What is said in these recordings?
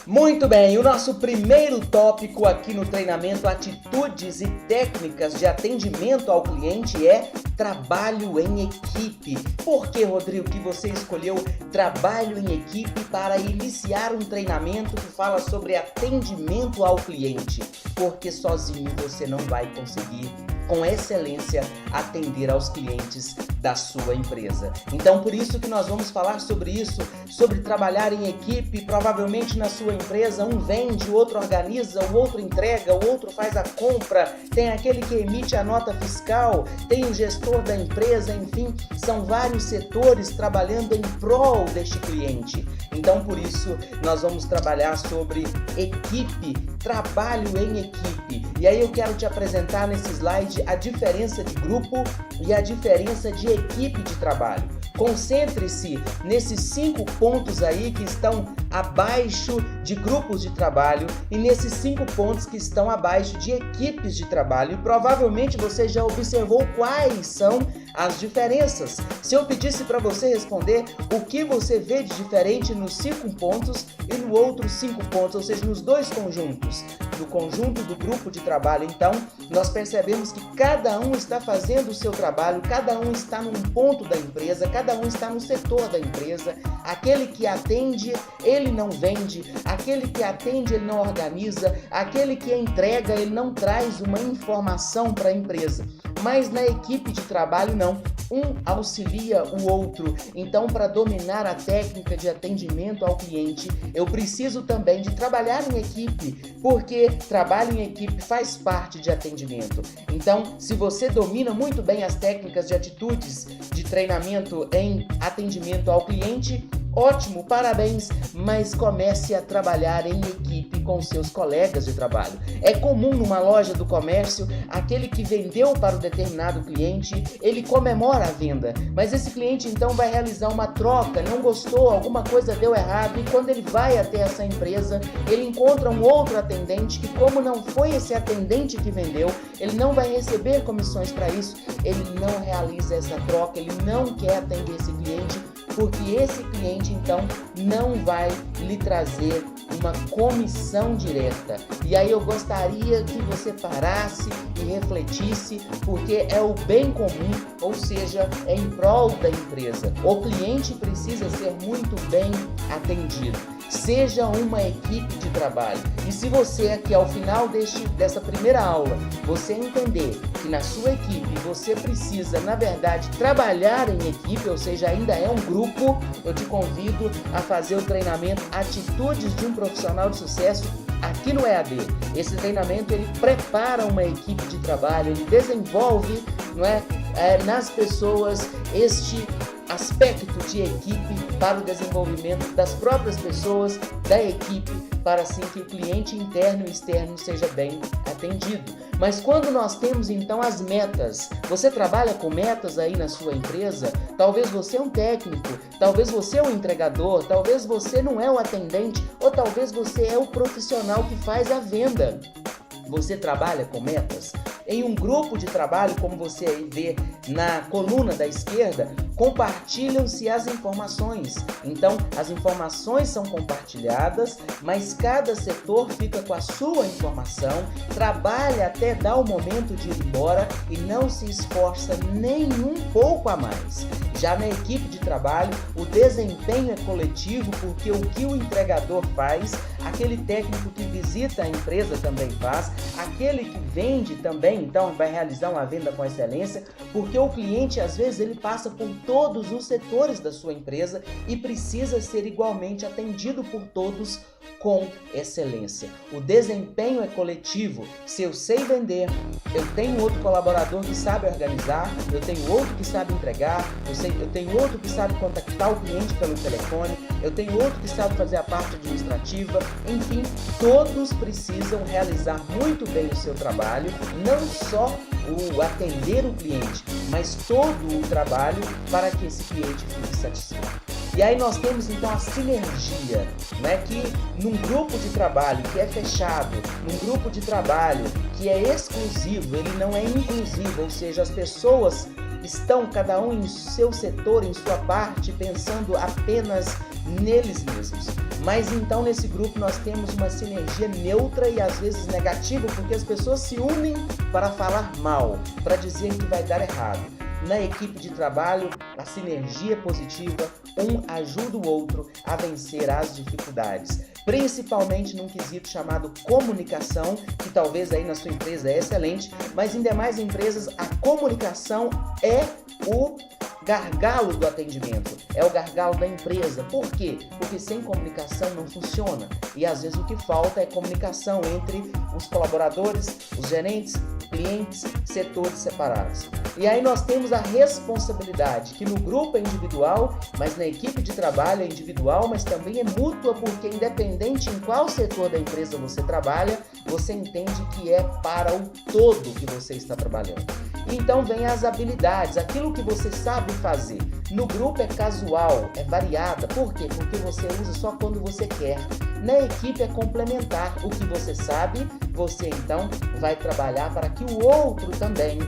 Muito bem, o nosso primeiro tópico aqui no treinamento Atitudes e Técnicas de Atendimento ao Cliente é trabalho em equipe. Por que, Rodrigo, que você escolheu trabalho em equipe para iniciar um treinamento que fala sobre atendimento ao cliente? Porque sozinho você não vai conseguir com excelência atender aos clientes da sua empresa. Então, por isso que nós vamos falar sobre isso, sobre trabalhar em equipe. Provavelmente na sua empresa, um vende, o outro organiza, o outro entrega, o outro faz a compra, tem aquele que emite a nota fiscal, tem o gestor da empresa, enfim, são vários setores trabalhando em prol deste cliente. Então, por isso, nós vamos trabalhar sobre equipe, trabalho em equipe. E aí eu quero te apresentar nesse slide a diferença de grupo e a diferença de equipe de trabalho. Concentre-se nesses 5 pontos aí que estão abaixo de grupos de trabalho e nesses 5 pontos que estão abaixo de equipes de trabalho. E provavelmente você já observou quais são as diferenças. Se eu pedisse para você responder o que você vê de diferente nos 5 pontos e no outro 5 pontos, ou seja, nos dois conjuntos, no conjunto do grupo de trabalho, então, nós percebemos que cada um está fazendo o seu trabalho, cada um está num ponto da empresa, cada um está no setor da empresa. Aquele que atende, ele não vende, aquele que atende, ele não organiza, aquele que entrega, ele não traz uma informação para a empresa. Mas na equipe de trabalho, não. Um auxilia o outro. Então, para dominar a técnica de atendimento ao cliente, eu preciso também de trabalhar em equipe, porque trabalho em equipe faz parte de atendimento. Então, se você domina muito bem as técnicas de atitudes de treinamento em atendimento ao cliente, ótimo, parabéns, mas comece a trabalhar em equipe com seus colegas de trabalho. É comum numa loja do comércio, aquele que vendeu para um determinado cliente, ele comemora a venda, mas esse cliente então vai realizar uma troca, não gostou, alguma coisa deu errado, e quando ele vai até essa empresa, ele encontra um outro atendente que, como não foi esse atendente que vendeu, ele não vai receber comissões para isso, ele não realiza essa troca, ele não quer atender esse cliente, porque esse cliente, então, não vai lhe trazer uma comissão direta. E aí eu gostaria que você parasse e refletisse, porque é o bem comum, ou seja, é em prol da empresa. O cliente precisa ser muito bem atendido. Seja uma equipe de trabalho. E se você aqui ao final dessa primeira aula, você entender que na sua equipe você precisa, na verdade, trabalhar em equipe, ou seja, ainda é um grupo, eu te convido a fazer o treinamento Atitudes de um Profissional de Sucesso aqui no EAD. Esse treinamento ele prepara uma equipe de trabalho, ele desenvolve, nas pessoas este aspecto de equipe para o desenvolvimento das próprias pessoas da equipe, para assim que o cliente interno e externo seja bem atendido. Mas quando nós temos então as metas, você trabalha com metas aí na sua empresa? Talvez você é um técnico, talvez você é um entregador, talvez você não é o atendente, ou talvez você é o profissional que faz a venda. Você trabalha com metas? Em um grupo de trabalho, como você vê na coluna da esquerda, compartilham-se as informações. Então, as informações são compartilhadas, mas cada setor fica com a sua informação, trabalha até dar o momento de ir embora e não se esforça nem um pouco a mais. Já na equipe de trabalho, o desempenho é coletivo, porque o que o entregador faz, aquele técnico que visita a empresa também faz, aquele que vende também, então, vai realizar uma venda com excelência, porque o cliente, às vezes, ele passa por todos os setores da sua empresa e precisa ser igualmente atendido por todos com excelência. O desempenho é coletivo. Se eu sei vender, eu tenho outro colaborador que sabe organizar, eu tenho outro que sabe entregar, eu tenho outro que sabe contactar o cliente pelo telefone, eu tenho outro que sabe fazer a parte administrativa, enfim, todos precisam realizar muito bem o seu trabalho, não só o atender o cliente, mas todo o trabalho para que esse cliente fique satisfeito. E aí nós temos então a sinergia, que num grupo de trabalho que é fechado, num grupo de trabalho que é exclusivo, ele não é inclusivo, ou seja, as pessoas estão cada um em seu setor, em sua parte, pensando apenas neles mesmos. mas então nesse grupo nós temos uma sinergia neutra e às vezes negativa, porque as pessoas se unem para falar mal, para dizer que vai dar errado. Na equipe de trabalho, a sinergia é positiva, um ajuda o outro a vencer as dificuldades, principalmente num quesito chamado comunicação, que talvez aí na sua empresa é excelente, mas em demais empresas a comunicação é o gargalo do atendimento, é o gargalo da empresa. Por quê? Porque sem comunicação não funciona. E às vezes o que falta é comunicação entre os colaboradores, os gerentes, clientes, setores separados. E aí nós temos a responsabilidade, que no grupo é individual, mas na equipe de trabalho é individual, mas também é mútua, porque independente em qual setor da empresa você trabalha, você entende que é para o todo que você está trabalhando. Então vem as habilidades, aquilo que você sabe fazer. No grupo é casual, é variada. Por quê? Porque você usa só quando você quer. Na equipe é complementar. O que você sabe, você então vai trabalhar para que o outro também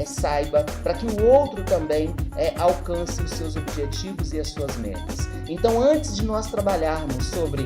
saiba, para que o outro também alcance os seus objetivos e as suas metas. Então, antes de nós trabalharmos sobre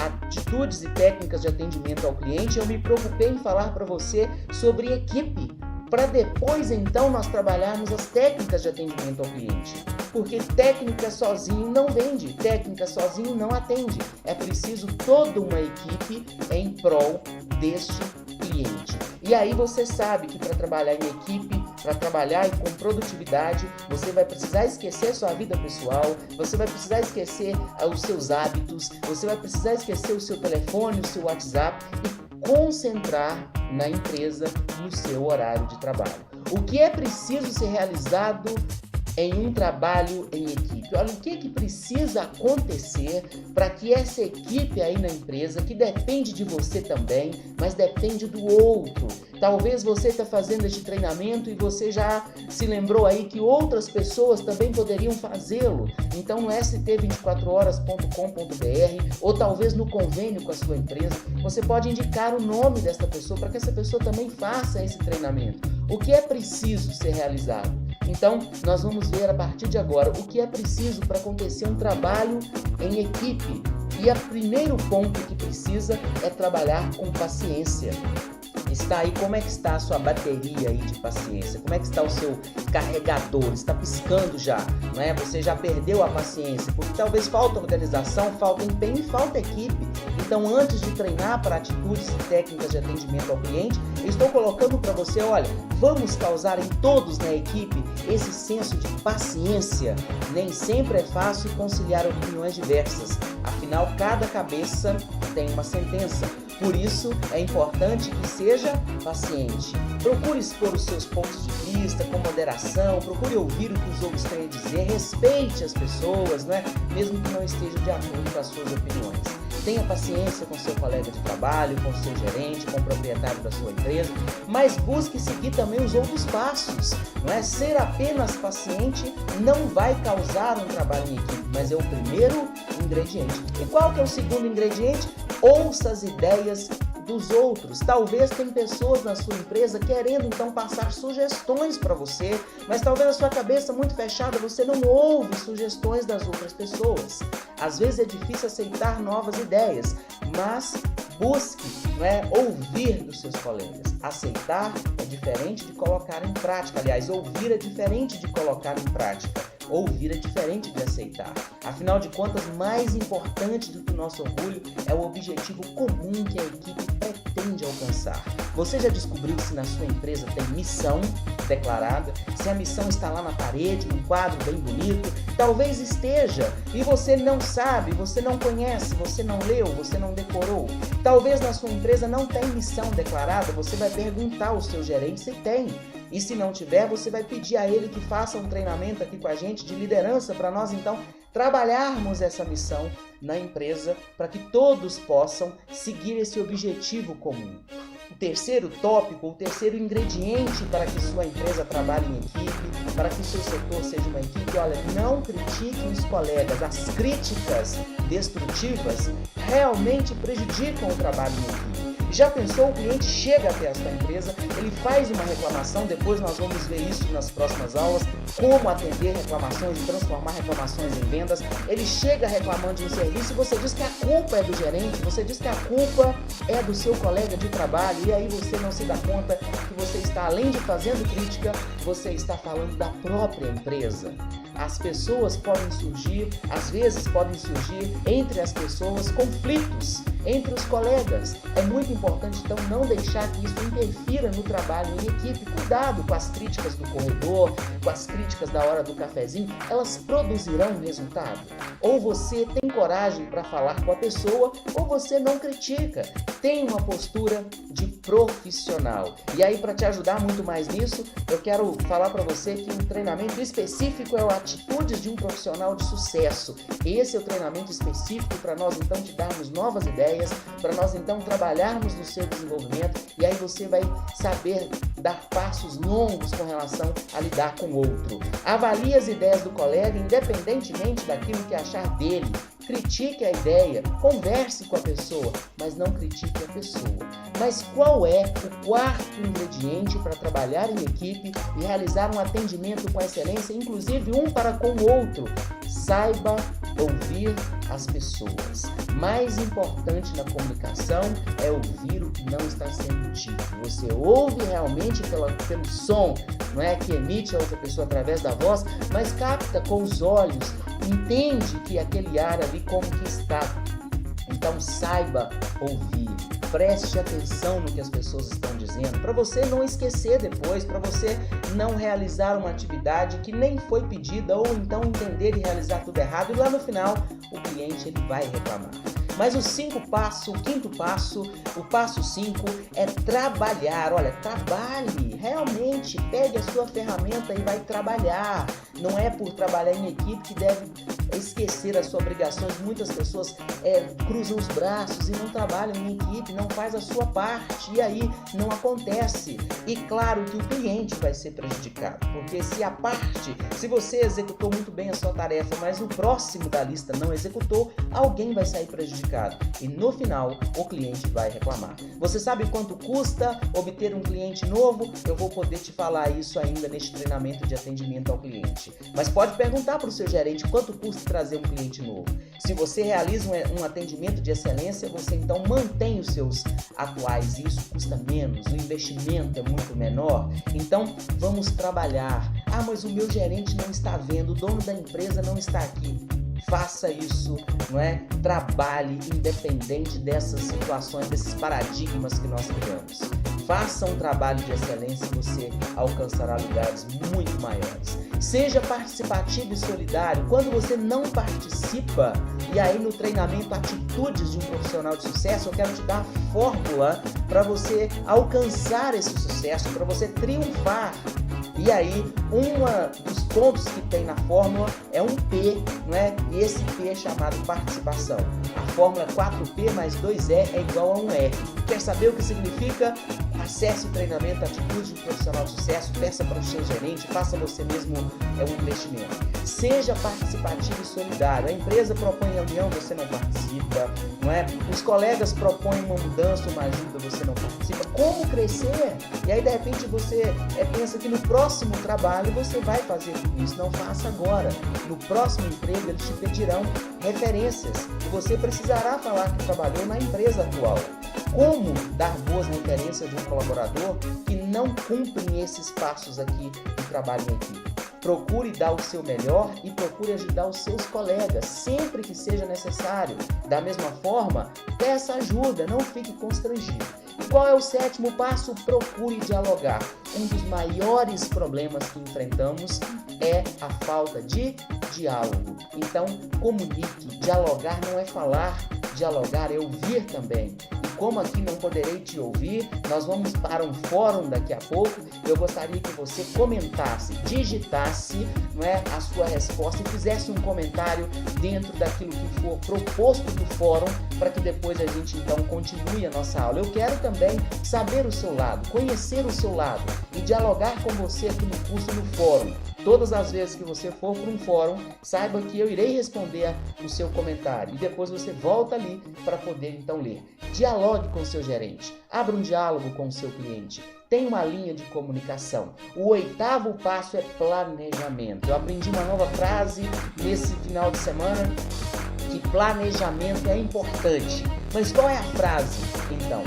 atitudes e técnicas de atendimento ao cliente, eu me preocupei em falar para você sobre equipe, para depois então nós trabalharmos as técnicas de atendimento ao cliente. Porque técnica sozinho não vende, técnica sozinho não atende. É preciso toda uma equipe em prol deste cliente. E aí você sabe que para trabalhar em equipe, para trabalhar com produtividade, você vai precisar esquecer sua vida pessoal, você vai precisar esquecer os seus hábitos, você vai precisar esquecer o seu telefone, o seu WhatsApp e concentrar na empresa, no seu horário de trabalho. O que é preciso ser realizado em um trabalho em equipe? Olha, o que precisa acontecer para que essa equipe aí na empresa, que depende de você também, mas depende do outro. Talvez você está fazendo este treinamento e você já se lembrou aí que outras pessoas também poderiam fazê-lo. Então no st24horas.com.br ou talvez no convênio com a sua empresa, você pode indicar o nome desta pessoa para que essa pessoa também faça esse treinamento. O que é preciso ser realizado? Então, nós vamos ver a partir de agora o que é preciso para acontecer um trabalho em equipe. E o primeiro ponto que precisa é trabalhar com paciência. Está aí, como é que está a sua bateria aí de paciência? Como é que está o seu carregador? Está piscando já, não é? Você já perdeu a paciência, porque talvez falta organização, falta empenho e falta equipe. Então, antes de treinar para atitudes e técnicas de atendimento ao cliente, eu estou colocando para você, olha, vamos causar em todos na equipe esse senso de paciência. Nem sempre é fácil conciliar opiniões diversas. Afinal, cada cabeça tem uma sentença. Por isso, é importante que seja paciente. Procure expor os seus pontos de vista com moderação, procure ouvir o que os outros têm a dizer, respeite as pessoas, né? Mesmo que não esteja de acordo com as suas opiniões. Tenha paciência com seu colega de trabalho, com seu gerente, com o proprietário da sua empresa, mas busque seguir também os outros passos. Não é? Ser apenas paciente não vai causar um trabalho em equipe, mas é o primeiro ingrediente. E qual que é o segundo ingrediente? Ouça as ideias dos outros. Talvez tem pessoas na sua empresa querendo então passar sugestões para você, mas talvez a sua cabeça muito fechada, você não ouve sugestões das outras pessoas. Às vezes é difícil aceitar novas ideias, mas busque, ouvir dos seus colegas. Aceitar é diferente de colocar em prática. Aliás, ouvir é diferente de colocar em prática. Ouvir é diferente de aceitar. Afinal de contas, mais importante do que o nosso orgulho é o objetivo comum que a equipe pretende alcançar. Você já descobriu se na sua empresa tem missão declarada? Se a missão está lá na parede, num quadro bem bonito? Talvez esteja e você não sabe, você não conhece, você não leu, você não decorou. Talvez na sua empresa não tem missão declarada, você vai perguntar ao seu gerente se tem. E se não tiver, você vai pedir a ele que faça um treinamento aqui com a gente de liderança para nós então trabalharmos essa missão na empresa para que todos possam seguir esse objetivo comum. O terceiro tópico, o terceiro ingrediente para que sua empresa trabalhe em equipe, para que seu setor seja uma equipe, olha, não critiquem os colegas. As críticas destrutivas realmente prejudicam o trabalho em equipe. Já pensou, o cliente chega até a sua empresa, ele faz uma reclamação, depois nós vamos ver isso nas próximas aulas, como atender reclamações e transformar reclamações em vendas. Ele chega reclamando de um serviço e você diz que a culpa é do gerente, você diz que a culpa é do seu colega de trabalho, e aí você não se dá conta que você está, além de fazendo crítica, você está falando da própria empresa. As pessoas podem surgir, às vezes podem surgir entre as pessoas conflitos entre os colegas. É muito importante, então, não deixar que isso interfira no trabalho em equipe. Cuidado com as críticas do corredor, com as críticas da hora do cafezinho, elas produzirão resultado. Ou você tem coragem para falar com a pessoa, ou você não critica. Tem uma postura de profissional. E aí, para te ajudar muito mais nisso, eu quero falar para você que um treinamento específico é o Atitudes de um Profissional de Sucesso. Esse é o treinamento específico para nós, então, te darmos novas ideias, para nós, então, trabalharmos no seu desenvolvimento, e aí você vai saber dar passos longos com relação a lidar com o outro. Avalie as ideias do colega, independentemente daquilo que achar dele. Critique a ideia, converse com a pessoa, mas não critique a pessoa. Mas qual é o quarto ingrediente para trabalhar em equipe e realizar um atendimento com excelência, inclusive um para com o outro? Saiba ouvir as pessoas. Mais importante na comunicação é ouvir o que não está sendo dito. Você ouve realmente pelo som, não é, que emite a outra pessoa através da voz, mas capta com os olhos, entende que aquele ar ali como que está. Então saiba ouvir, preste atenção no que as pessoas estão dizendo, para você não esquecer depois, para você não realizar uma atividade que nem foi pedida, ou então entender e realizar tudo errado, e lá no final o cliente ele vai reclamar. Mas o quinto passo, o passo 5 é trabalhar. Olha, trabalhe, realmente, pegue a sua ferramenta e vai trabalhar. Não é por trabalhar em equipe que deve esquecer as suas obrigações. Muitas pessoas cruzam os braços e não trabalham em equipe, não faz a sua parte, e aí não acontece. E claro que o cliente vai ser prejudicado, porque se você executou muito bem a sua tarefa, mas o próximo da lista não executou, alguém vai sair prejudicado. E no final, o cliente vai reclamar. Você sabe quanto custa obter um cliente novo? Eu vou poder te falar isso ainda neste treinamento de atendimento ao cliente. Mas pode perguntar para o seu gerente quanto custa trazer um cliente novo. Se você realiza um atendimento de excelência, você então mantém os seus atuais, e isso custa menos, o investimento é muito menor. Então, vamos trabalhar. Ah, mas o meu gerente não está vendo, o dono da empresa não está aqui. Faça isso, não é? Trabalhe independente dessas situações, desses paradigmas que nós criamos. Faça um trabalho de excelência e você alcançará lugares muito maiores. Seja participativo e solidário. Quando você não participa, e aí no treinamento Atitudes de um Profissional de Sucesso, eu quero te dar a fórmula para você alcançar esse sucesso, para você triunfar. E aí, um dos pontos que tem na fórmula é um P, não é? E esse P é chamado participação. A fórmula 4P mais 2E é igual a um R. Quer saber o que significa? Acesse o treinamento Atitude de um Profissional de Sucesso, peça para o seu gerente, faça você mesmo um investimento. Seja participativo e solidário. A empresa propõe reunião, você não participa, não é? Os colegas propõem uma mudança, uma ajuda, você não participa. Como crescer? E aí, de repente, você pensa que no próximo trabalho você vai fazer tudo isso. Não faça agora. No próximo emprego, eles te pedirão referências e você precisará falar que trabalhou na empresa atual. Como dar boas referências de um colaborador que não cumprem esses passos aqui do trabalho em equipe? Procure dar o seu melhor e procure ajudar os seus colegas sempre que seja necessário. Da mesma forma, peça ajuda, não fique constrangido. E qual é o sétimo passo? Procure dialogar. Um dos maiores problemas que enfrentamos é a falta de diálogo. Então, comunique. Dialogar não é falar, dialogar é ouvir também. E como aqui não poderei te ouvir, nós vamos para um fórum daqui a pouco. Eu gostaria que você comentasse, digitasse, não é, a sua resposta e fizesse um comentário dentro daquilo que for proposto do fórum, para que depois a gente então continue a nossa aula. Eu quero também saber o seu lado, conhecer o seu lado e dialogar com você aqui no curso, no fórum. Todas as vezes que você for para um fórum, saiba que eu irei responder o seu comentário e depois você volta ali para poder então ler. Dialogue com o seu gerente, abra um diálogo com o seu cliente, tenha uma linha de comunicação. O 8º passo é planejamento. Eu aprendi uma nova frase nesse final de semana, que planejamento é importante. Mas qual é a frase, então?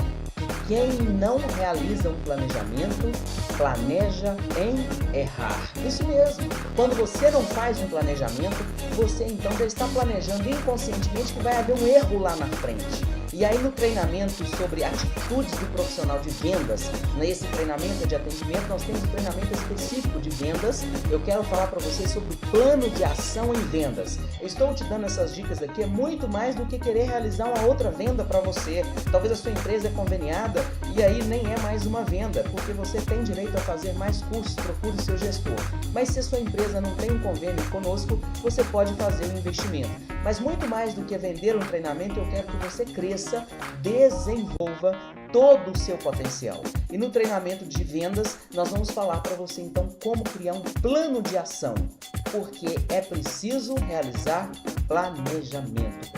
Quem não realiza um planejamento, planeja em errar. Isso mesmo. Quando você não faz um planejamento, você então já está planejando inconscientemente que vai haver um erro lá na frente. E aí no treinamento sobre atitudes do profissional de vendas, nesse treinamento de atendimento, nós temos um treinamento específico de vendas. Eu quero falar para vocês sobre o plano de ação em vendas. Eu estou te dando essas dicas aqui, é muito mais do que querer realizar uma outra venda para você. Talvez a sua empresa é conveniada e aí nem é mais uma venda, porque você tem direito a fazer mais cursos, procure seu gestor. Mas se a sua empresa não tem um convênio conosco, você pode fazer um investimento. Mas muito mais do que vender um treinamento, eu quero que você cresça, desenvolva todo o seu potencial. E no treinamento de vendas, nós vamos falar para você então como criar um plano de ação, porque é preciso realizar planejamento.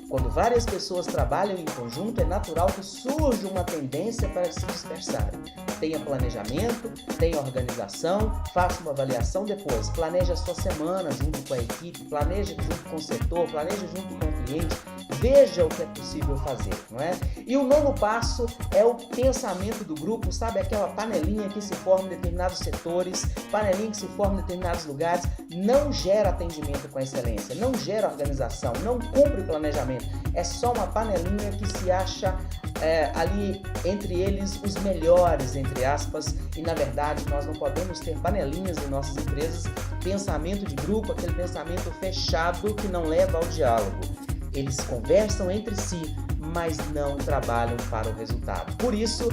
Quando várias pessoas trabalham em conjunto, é natural que surja uma tendência para se dispersarem. Tenha planejamento, tenha organização, faça uma avaliação depois, planeje a sua semana junto com a equipe, planeje junto com o setor, planeje junto com o cliente, veja o que é possível fazer, não é? E o 9º passo é o pensamento do grupo, sabe? Aquela panelinha que se forma em determinados setores, panelinha que se forma em determinados lugares, não gera atendimento com excelência, não gera organização, não cumpre planejamento. É só uma panelinha que se acha ali entre eles os melhores, entre aspas, e na verdade nós não podemos ter panelinhas em nossas empresas, pensamento de grupo, aquele pensamento fechado que não leva ao diálogo. Eles conversam entre si, mas não trabalham para o resultado. Por isso,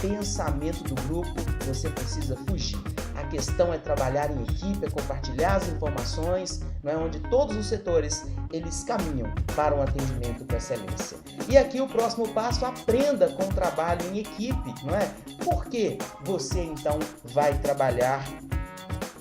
pensamento do grupo, você precisa fugir. A questão é trabalhar em equipe, é compartilhar as informações, não é? Onde todos os setores eles caminham para um atendimento com excelência. E aqui o próximo passo, aprenda com o trabalho em equipe, não é? Por que você então vai trabalhar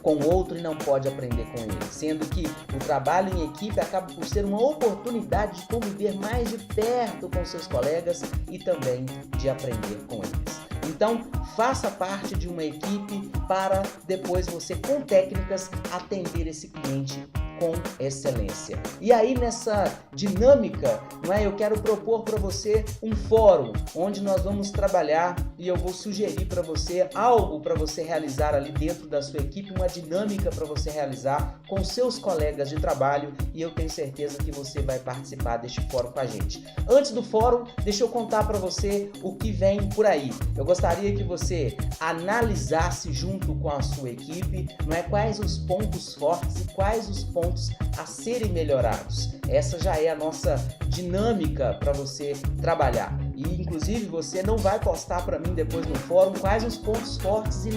com outro e não pode aprender com ele, sendo que o trabalho em equipe acaba por ser uma oportunidade de conviver mais de perto com seus colegas e também de aprender com eles. Então, faça parte de uma equipe para depois você, com técnicas, atender esse cliente com excelência. E aí nessa dinâmica, não é? Eu quero propor para você um fórum onde nós vamos trabalhar e eu vou sugerir para você algo para você realizar ali dentro da sua equipe, uma dinâmica para você realizar com seus colegas de trabalho e eu tenho certeza que você vai participar deste fórum com a gente. Antes do fórum, deixa eu contar para você o que vem por aí. Eu gostaria que você analisasse junto com a sua equipe, não é? Quais os pontos fortes e quais os pontos a serem melhorados. Essa já é a nossa dinâmica para você trabalhar. E inclusive você não vai postar para mim depois no fórum quais os pontos fortes e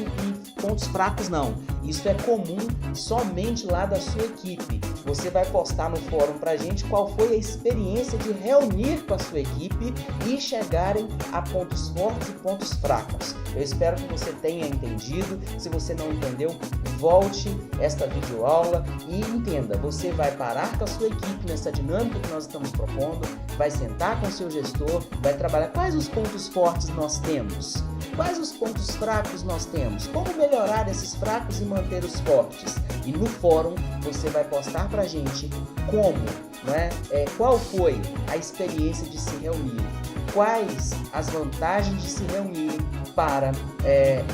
pontos fracos, não. Isso é comum somente lá da sua equipe. Você vai postar no fórum para a gente qual foi a experiência de reunir com a sua equipe e chegarem a pontos fortes e pontos fracos. Eu espero que você tenha entendido. Se você não entendeu, volte esta videoaula e entenda. Você vai parar com a sua equipe nessa dinâmica que nós estamos propondo, vai sentar com o seu gestor, vai trabalhar quais os pontos fortes nós temos, quais os pontos fracos nós temos, como melhorar esses fracos e manter os fortes. E no fórum você vai postar pra gente como, não é? Qual foi a experiência de se reunir, quais as vantagens de se reunir para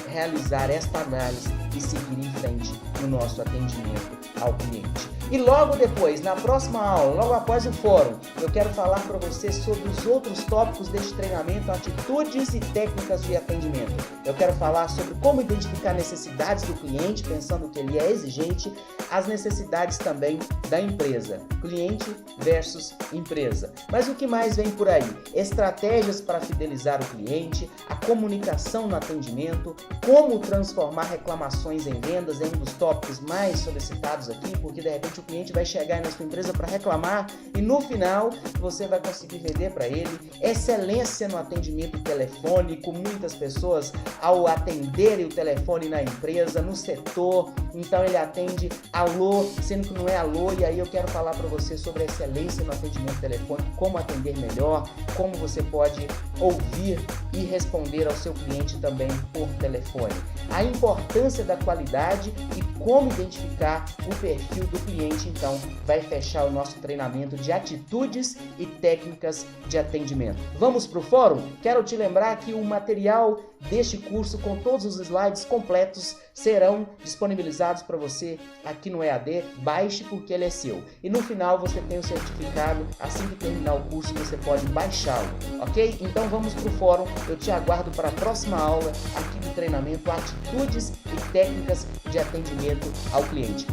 realizar esta análise e seguir em frente no nosso atendimento ao cliente. E logo depois, na próxima aula, logo após o fórum, eu quero falar para você sobre os outros tópicos deste treinamento, atitudes e técnicas de atendimento. Eu quero falar sobre como identificar necessidades do cliente, pensando que ele é exigente, as necessidades também da empresa, cliente versus empresa. Mas o que mais vem por aí? Estratégias para fidelizar o cliente, a comunicação no atendimento, como transformar reclamações em vendas, é um dos tópicos tópicos mais solicitados aqui, porque de repente o cliente vai chegar na sua empresa para reclamar e no final você vai conseguir vender para ele. Excelência no atendimento telefônico, muitas pessoas ao atenderem o telefone na empresa, no setor, então ele atende alô, sendo que não é alô, e aí eu quero falar para você sobre a excelência no atendimento telefônico, como atender melhor, como você pode ouvir e responder ao seu cliente também por telefone. A importância da qualidade e como identificar o perfil do cliente, então, vai fechar o nosso treinamento de atitudes e técnicas de atendimento. Vamos para o fórum? Quero te lembrar que o material deste curso com todos os slides completos serão disponibilizados para você aqui no EAD. Baixe porque ele é seu. E no final você tem o certificado, assim que terminar o curso você pode baixá-lo, ok? Então vamos para o fórum, eu te aguardo para a próxima aula aqui do treinamento Atitudes e Técnicas de Atendimento ao Cliente.